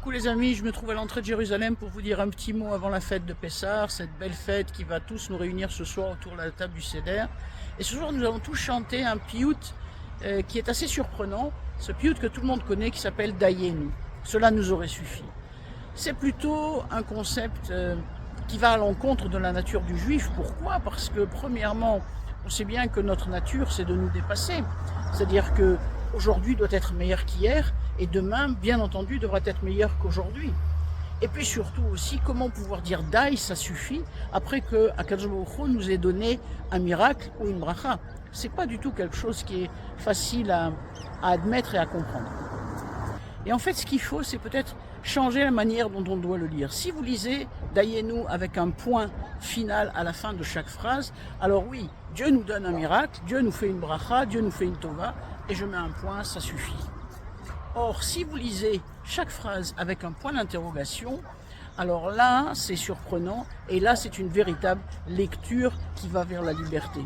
Coucou les amis, je me trouve à l'entrée de Jérusalem pour vous dire un petit mot avant la fête de Pessah, cette belle fête qui va tous nous réunir ce soir autour de la table du Seder. Et ce soir nous allons tous chanter un piout qui est assez surprenant, ce piout que tout le monde connaît qui s'appelle Dayenu. Cela nous aurait suffi. C'est plutôt un concept qui va à l'encontre de la nature du juif. Pourquoi? Parce que premièrement, on sait bien que notre nature c'est de nous dépasser. C'est-à-dire que aujourd'hui doit être meilleur qu'hier et demain, bien entendu, devra être meilleur qu'aujourd'hui. Et puis surtout aussi, comment pouvoir dire Daï, ça suffit, après que Akadosh Baruch Hu nous ait donné un miracle ou une bracha. C'est pas du tout quelque chose qui est facile à admettre et à comprendre. Et en fait, ce qu'il faut, c'est peut-être changer la manière dont on doit le lire. Si vous lisez Dayenu avec un point final à la fin de chaque phrase, alors oui, Dieu nous donne un miracle, Dieu nous fait une bracha, Dieu nous fait une tova, et je mets un point, ça suffit. Or, si vous lisez chaque phrase avec un point d'interrogation, alors là, c'est surprenant, et là, c'est une véritable lecture qui va vers la liberté.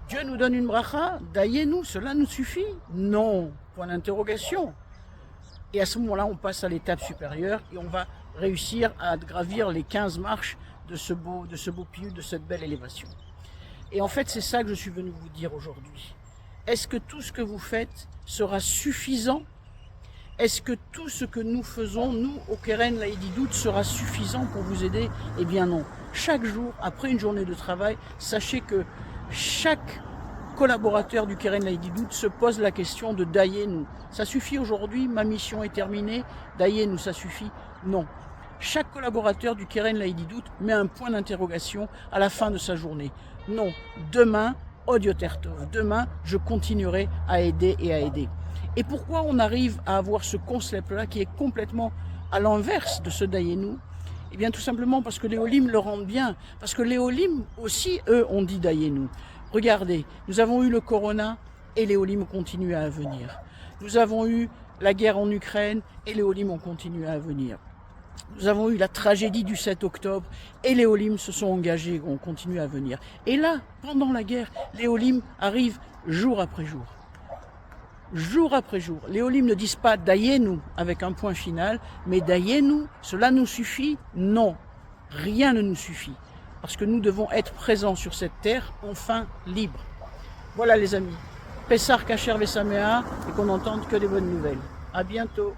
Dieu nous donne une bracha, Dayenu, cela nous suffit? Non, point d'interrogation. Et à ce moment-là, on passe à l'étape supérieure et on va réussir à gravir les 15 marches de ce beau piout, de cette belle élévation. Et en fait, c'est ça que je suis venu vous dire aujourd'hui. Est-ce que tout ce que vous faites sera suffisant? Est-ce que tout ce que nous faisons, nous, au Keren Laïdidout, sera suffisant pour vous aider? Eh bien non. Chaque jour, après une journée de travail, sachez que chaque collaborateur du Keren Laïdidout se pose la question de Dayenu. Ça suffit aujourd'hui, ma mission est terminée, Dayenu, ça suffit? Non. Chaque collaborateur du Keren Laïdidout met un point d'interrogation à la fin de sa journée. Non, demain, Odiotertov, demain, je continuerai à aider et à aider. Et pourquoi on arrive à avoir ce concept-là qui est complètement à l'inverse de ce Dayenu? Eh bien tout simplement parce que les Olim le rendent bien, parce que les Olim aussi, eux, ont dit Dayenu. Regardez, nous avons eu le Corona et les Olim continuent à venir. Nous avons eu la guerre en Ukraine et les Olim ont continué à venir. Nous avons eu la tragédie du 7 octobre et les Olim se sont engagés et ont continué à venir. Et là, pendant la guerre, les Olim arrivent jour après jour. Jour après jour. Les Olim ne disent pas Dayenu avec un point final, mais Dayenu, cela nous suffit? Non, rien ne nous suffit. Parce que nous devons être présents sur cette terre, enfin libres. Voilà les amis. Pessah Kasher Vesamea et qu'on n'entende que des bonnes nouvelles. À bientôt.